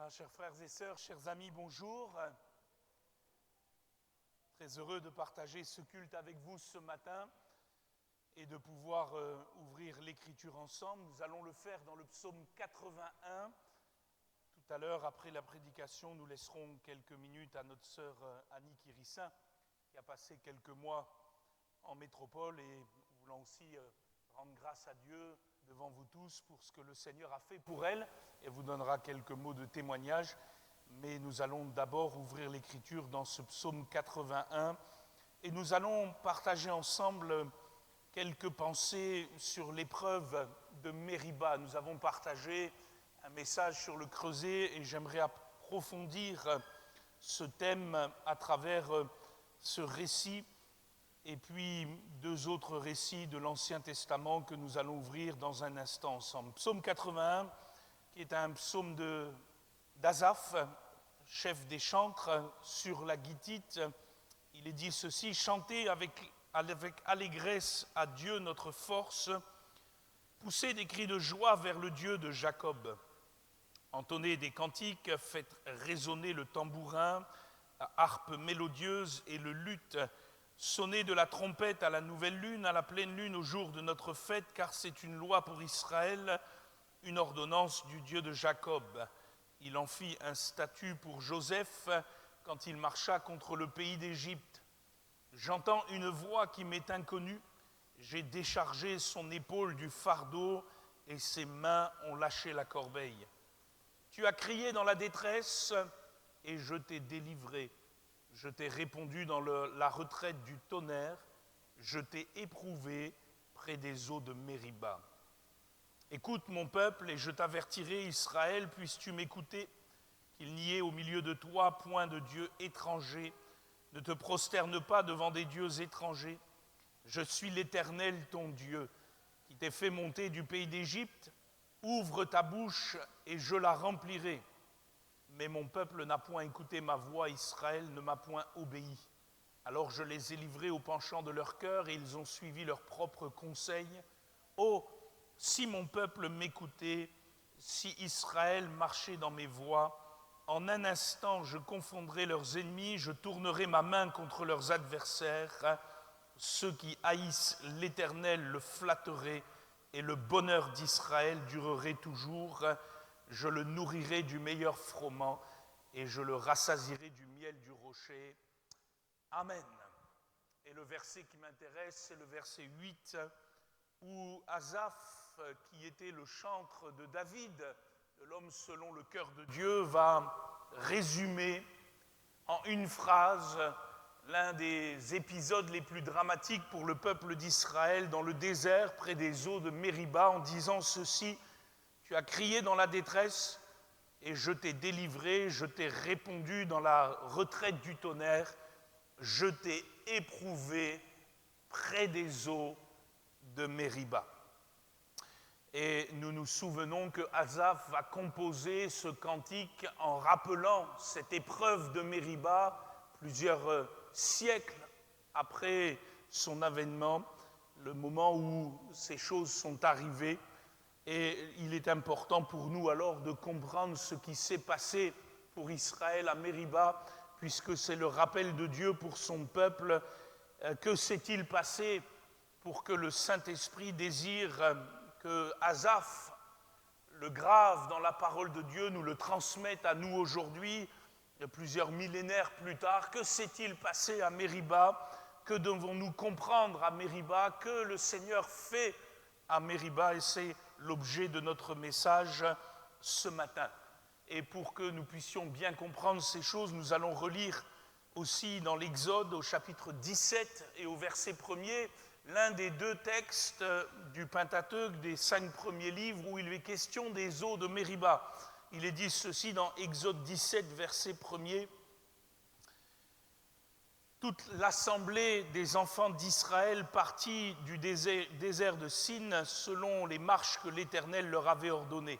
Bien, chers frères et sœurs, chers amis, bonjour. Très heureux de partager ce culte avec vous ce matin et de pouvoir ouvrir l'Écriture ensemble. Nous allons le faire dans le psaume 81. Tout à l'heure, après la prédication, nous laisserons quelques minutes à notre sœur Annie Kirissin, qui a passé quelques mois en métropole et voulant aussi rendre grâce à Dieu devant vous tous pour ce que le Seigneur a fait pour elle, et vous donnera quelques mots de témoignage. Mais nous allons d'abord ouvrir l'Écriture dans ce psaume 81 et nous allons partager ensemble quelques pensées sur l'épreuve de Mériba. Nous avons partagé un message sur le creuset et j'aimerais approfondir ce thème à travers ce récit et puis deux autres récits de l'Ancien Testament que nous allons ouvrir dans un instant ensemble. Psaume 81, qui est un psaume d'Asaph, chef des chantres, sur la Gittite. Il est dit ceci: « Chantez avec allégresse à Dieu notre force, poussez des cris de joie vers le Dieu de Jacob. Entonnez des cantiques, faites résonner le tambourin, la harpe mélodieuse et le luth. Sonnez de la trompette à la nouvelle lune, à la pleine lune, au jour de notre fête, car c'est une loi pour Israël, une ordonnance du Dieu de Jacob. Il en fit un statut pour Joseph quand il marcha contre le pays d'Égypte. J'entends une voix qui m'est inconnue, j'ai déchargé son épaule du fardeau et ses mains ont lâché la corbeille. Tu as crié dans la détresse et je t'ai délivré. Je t'ai répondu dans la retraite du tonnerre, je t'ai éprouvé près des eaux de Mériba. Écoute mon peuple et je t'avertirai, Israël, puisses-tu m'écouter, qu'il n'y ait au milieu de toi point de dieu étranger. Ne te prosterne pas devant des dieux étrangers. Je suis l'Éternel ton Dieu, qui t'ai fait monter du pays d'Égypte. Ouvre ta bouche et je la remplirai. Mais mon peuple n'a point écouté ma voix, Israël ne m'a point obéi. Alors je les ai livrés au penchant de leur cœur et ils ont suivi leurs propres conseils. Oh, si mon peuple m'écoutait, si Israël marchait dans mes voies, en un instant je confondrai leurs ennemis, je tournerai ma main contre leurs adversaires. Ceux qui haïssent l'Éternel le flatteraient et le bonheur d'Israël durerait toujours. Je le nourrirai du meilleur froment et je le rassasierai du miel du rocher. Amen. Et le verset qui m'intéresse, c'est le verset 8, où Asaph, qui était le chantre de David, de l'homme selon le cœur de Dieu, va résumer en une phrase l'un des épisodes les plus dramatiques pour le peuple d'Israël dans le désert près des eaux de Mériba, en disant ceci: tu as crié dans la détresse et je t'ai délivré, je t'ai répondu dans la retraite du tonnerre, je t'ai éprouvé près des eaux de Mériba. Et nous nous souvenons que Asaph va composer ce cantique en rappelant cette épreuve de Mériba plusieurs siècles après son avènement, le moment où ces choses sont arrivées. Et il est important pour nous alors de comprendre ce qui s'est passé pour Israël à Mériba, puisque c'est le rappel de Dieu pour son peuple. Que s'est-il passé pour que le Saint-Esprit désire que Asaph, le grave dans la parole de Dieu, nous le transmette à nous aujourd'hui, plusieurs millénaires plus tard? Que s'est-il passé à Mériba? Que devons-nous comprendre à Mériba? Que le Seigneur fait à Mériba? Et c'est l'objet de notre message ce matin. Et pour que nous puissions bien comprendre ces choses, nous allons relire aussi dans l'Exode au chapitre 17 et au verset 1er, l'un des deux textes du Pentateuque, des 5 premiers livres, où il est question des eaux de Mériba. Il est dit ceci dans Exode 17, verset 1er. Toute l'assemblée des enfants d'Israël partit du désert de Sin selon les marches que l'Éternel leur avait ordonnées.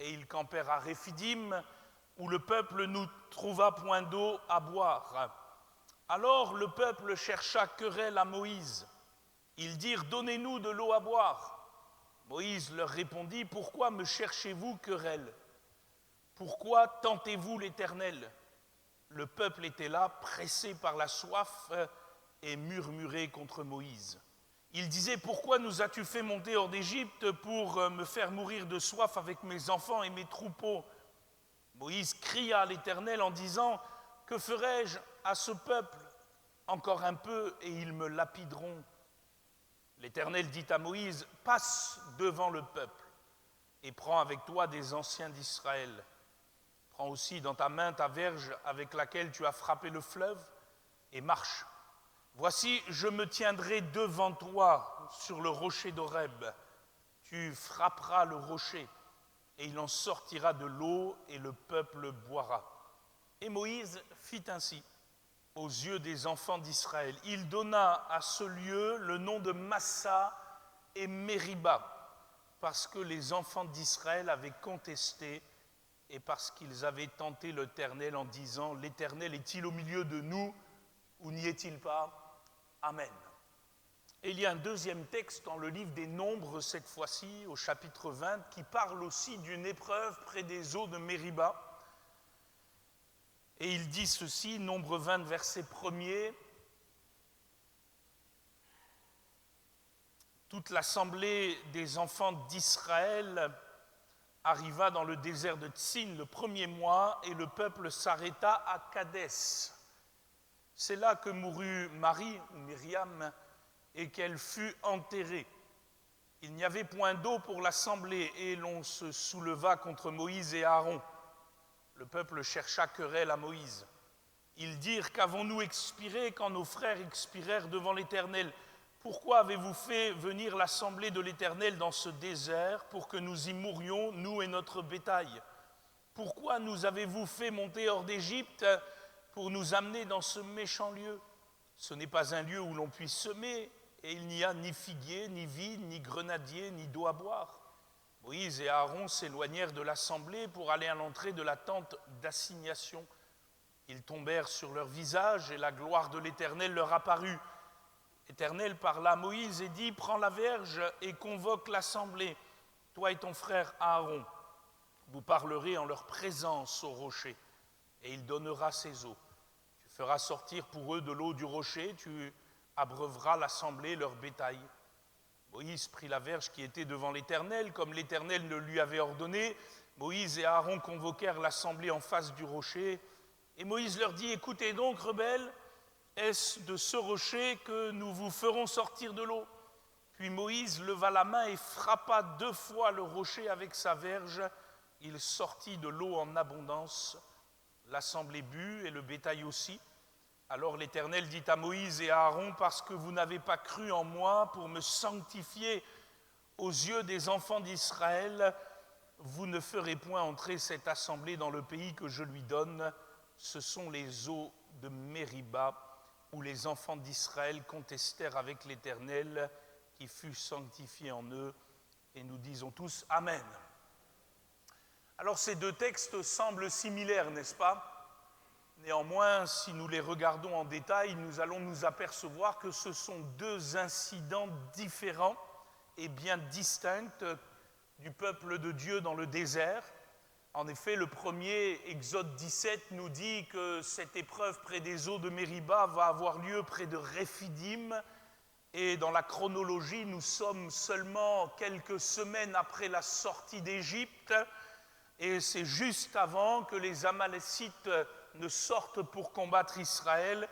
Et ils campèrent à Réphidim, où le peuple ne trouva point d'eau à boire. Alors le peuple chercha querelle à Moïse. Ils dirent: donnez-nous de l'eau à boire. Moïse leur répondit: pourquoi me cherchez-vous querelle? Pourquoi tentez-vous l'Éternel ? Le peuple était là, pressé par la soif, et murmurait contre Moïse. Il disait, pourquoi nous as-tu fait monter hors d'Égypte pour me faire mourir de soif avec mes enfants et mes troupeaux ? Moïse cria à l'Éternel en disant, que ferai-je à ce peuple ? Encore un peu et ils me lapideront. L'Éternel dit à Moïse, passe devant le peuple et prends avec toi des anciens d'Israël. Prends aussi dans ta main ta verge avec laquelle tu as frappé le fleuve et marche. Voici, je me tiendrai devant toi sur le rocher d'Horeb. Tu frapperas le rocher et il en sortira de l'eau et le peuple boira. Et Moïse fit ainsi aux yeux des enfants d'Israël. Il donna à ce lieu le nom de Massa et Mériba, parce que les enfants d'Israël avaient contesté et parce qu'ils avaient tenté l'Éternel en disant, l'Éternel est-il au milieu de nous ou n'y est-il pas ? Amen. Et il y a un deuxième texte dans le livre des Nombres, cette fois-ci, au chapitre 20, qui parle aussi d'une épreuve près des eaux de Mériba. Et il dit ceci, Nombre 20, verset 1er. Toute l'assemblée des enfants d'Israël arriva dans le désert de Tsin le premier mois et le peuple s'arrêta à Kadès. C'est là que mourut Marie, Myriam, et qu'elle fut enterrée. Il n'y avait point d'eau pour l'assemblée et l'on se souleva contre Moïse et Aaron. Le peuple chercha querelle à Moïse. Ils dirent, qu'avons-nous expiré quand nos frères expirèrent devant l'Éternel ? Pourquoi avez-vous fait venir l'assemblée de l'Éternel dans ce désert pour que nous y mourions, nous et notre bétail ? Pourquoi nous avez-vous fait monter hors d'Égypte pour nous amener dans ce méchant lieu ? Ce n'est pas un lieu où l'on puisse semer, et il n'y a ni figuier, ni vigne, ni grenadier, ni d'eau à boire. Moïse et Aaron s'éloignèrent de l'assemblée pour aller à l'entrée de la tente d'assignation. Ils tombèrent sur leur visage et la gloire de l'Éternel leur apparut. L'Éternel parla à Moïse et dit, prends la verge et convoque l'assemblée, toi et ton frère Aaron. Vous parlerez en leur présence au rocher, et il donnera ses eaux. Tu feras sortir pour eux de l'eau du rocher, tu abreuveras l'assemblée, leur bétail. Moïse prit la verge qui était devant l'Éternel, comme l'Éternel le lui avait ordonné. Moïse et Aaron convoquèrent l'assemblée en face du rocher. Et Moïse leur dit, écoutez donc, rebelles, est-ce de ce rocher que nous vous ferons sortir de l'eau ? Puis Moïse leva la main et frappa 2 fois le rocher avec sa verge. Il sortit de l'eau en abondance. L'assemblée but et le bétail aussi. Alors l'Éternel dit à Moïse et à Aaron, parce que vous n'avez pas cru en moi pour me sanctifier aux yeux des enfants d'Israël, vous ne ferez point entrer cette assemblée dans le pays que je lui donne. Ce sont les eaux de Mériba, où les enfants d'Israël contestèrent avec l'Éternel, qui fut sanctifié en eux. Et nous disons tous Amen. Alors ces 2 textes semblent similaires, n'est-ce pas ? Néanmoins, si nous les regardons en détail, nous allons nous apercevoir que ce sont 2 incidents différents et bien distincts du peuple de Dieu dans le désert. En effet, le premier, Exode 17, nous dit que cette épreuve près des eaux de Mériba va avoir lieu près de Réphidim. Et dans la chronologie, nous sommes seulement quelques semaines après la sortie d'Égypte. Et c'est juste avant que les Amalécites ne sortent pour combattre Israël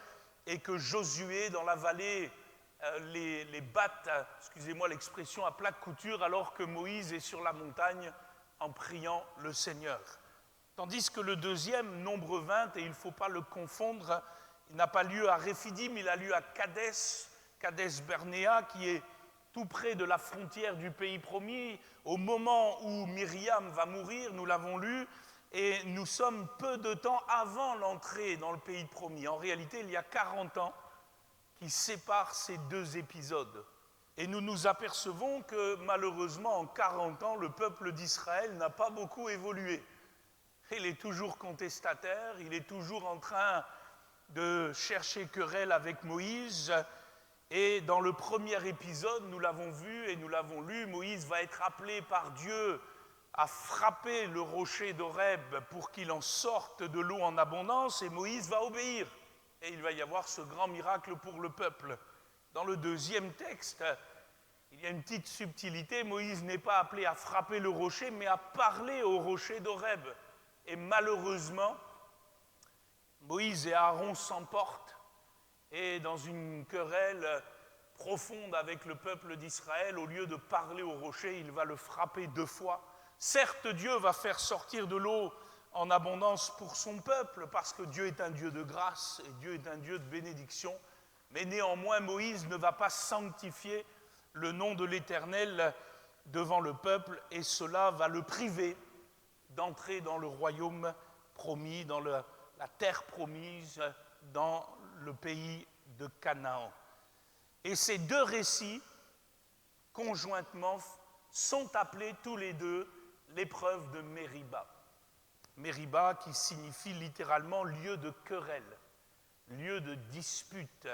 et que Josué, dans la vallée, les batte, excusez-moi l'expression, à plate couture, alors que Moïse est sur la montagne en priant le Seigneur. Tandis que le deuxième, Nombre 20, et il ne faut pas le confondre, il n'a pas lieu à Réphidim, il a lieu à Kadès Barnéa, qui est tout près de la frontière du pays promis. Au moment où Myriam va mourir, nous l'avons lu, et nous sommes peu de temps avant l'entrée dans le pays promis. En réalité, il y a 40 ans qui séparent ces 2 épisodes. Et nous nous apercevons que malheureusement, en 40 ans, le peuple d'Israël n'a pas beaucoup évolué. Il est toujours contestataire, il est toujours en train de chercher querelle avec Moïse. Et dans le premier épisode, nous l'avons vu et nous l'avons lu, Moïse va être appelé par Dieu à frapper le rocher d'Horeb pour qu'il en sorte de l'eau en abondance, et Moïse va obéir. Et il va y avoir ce grand miracle pour le peuple. Dans le deuxième texte, il y a une petite subtilité. Moïse n'est pas appelé à frapper le rocher, mais à parler au rocher d'Horeb. Et malheureusement, Moïse et Aaron s'emportent, et dans une querelle profonde avec le peuple d'Israël, au lieu de parler au rocher, il va le frapper 2 fois. Certes, Dieu va faire sortir de l'eau en abondance pour son peuple, parce que Dieu est un Dieu de grâce et Dieu est un Dieu de bénédiction, mais néanmoins Moïse ne va pas sanctifier le nom de l'Éternel devant le peuple, et cela va le priver d'entrer dans le royaume promis, dans la terre promise, dans le pays de Canaan. Et ces 2 récits, conjointement, sont appelés tous les 2 l'épreuve de Mériba. Mériba qui signifie littéralement lieu de querelle, lieu de dispute.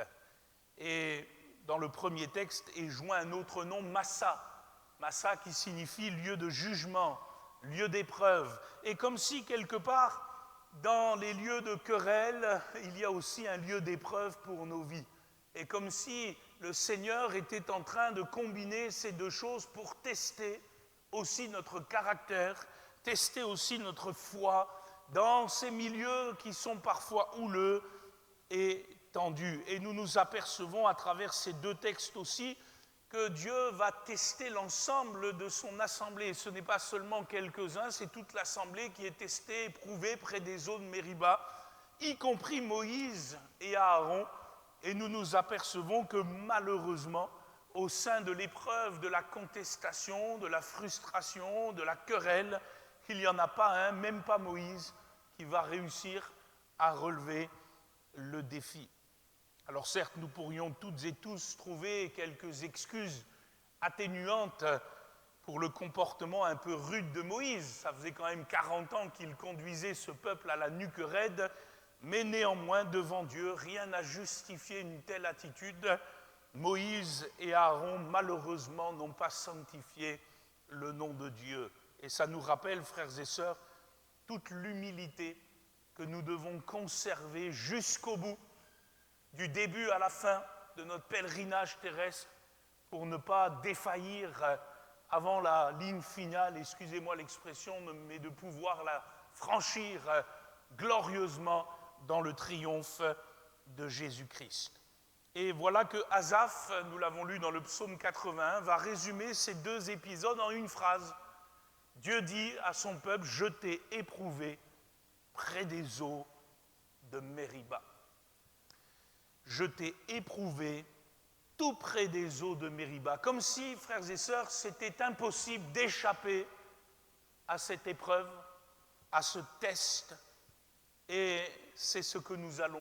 Et dans le premier texte est joint un autre nom, Massa. Massa qui signifie lieu de jugement, lieu d'épreuve. Et comme si quelque part, dans les lieux de querelle, il y a aussi un lieu d'épreuve pour nos vies. Et comme si le Seigneur était en train de combiner ces 2 choses pour tester aussi notre caractère, tester aussi notre foi dans ces milieux qui sont parfois houleux et tendus. Et nous nous apercevons à travers ces 2 textes aussi que Dieu va tester l'ensemble de son assemblée. Ce n'est pas seulement quelques-uns, c'est toute l'assemblée qui est testée, éprouvée près des eaux de Mériba, y compris Moïse et Aaron. Et nous nous apercevons que malheureusement, au sein de l'épreuve, de la contestation, de la frustration, de la querelle, qu'il n'y en a pas un, même pas Moïse, qui va réussir à relever le défi. Alors certes, nous pourrions toutes et tous trouver quelques excuses atténuantes pour le comportement un peu rude de Moïse. Ça faisait quand même 40 ans qu'il conduisait ce peuple à la nuque raide, mais néanmoins, devant Dieu, rien n'a justifié une telle attitude. Moïse et Aaron, malheureusement, n'ont pas sanctifié le nom de Dieu. Et ça nous rappelle, frères et sœurs, toute l'humilité que nous devons conserver jusqu'au bout, du début à la fin de notre pèlerinage terrestre, pour ne pas défaillir avant la ligne finale, excusez-moi l'expression, mais de pouvoir la franchir glorieusement dans le triomphe de Jésus-Christ. Et voilà que Asaph, nous l'avons lu dans le psaume 81, va résumer ces 2 épisodes en une phrase. Dieu dit à son peuple, je t'ai éprouvé près des eaux de Mériba. Je t'ai éprouvé tout près des eaux de Mériba. Comme si, frères et sœurs, c'était impossible d'échapper à cette épreuve, à ce test. Et c'est ce que nous allons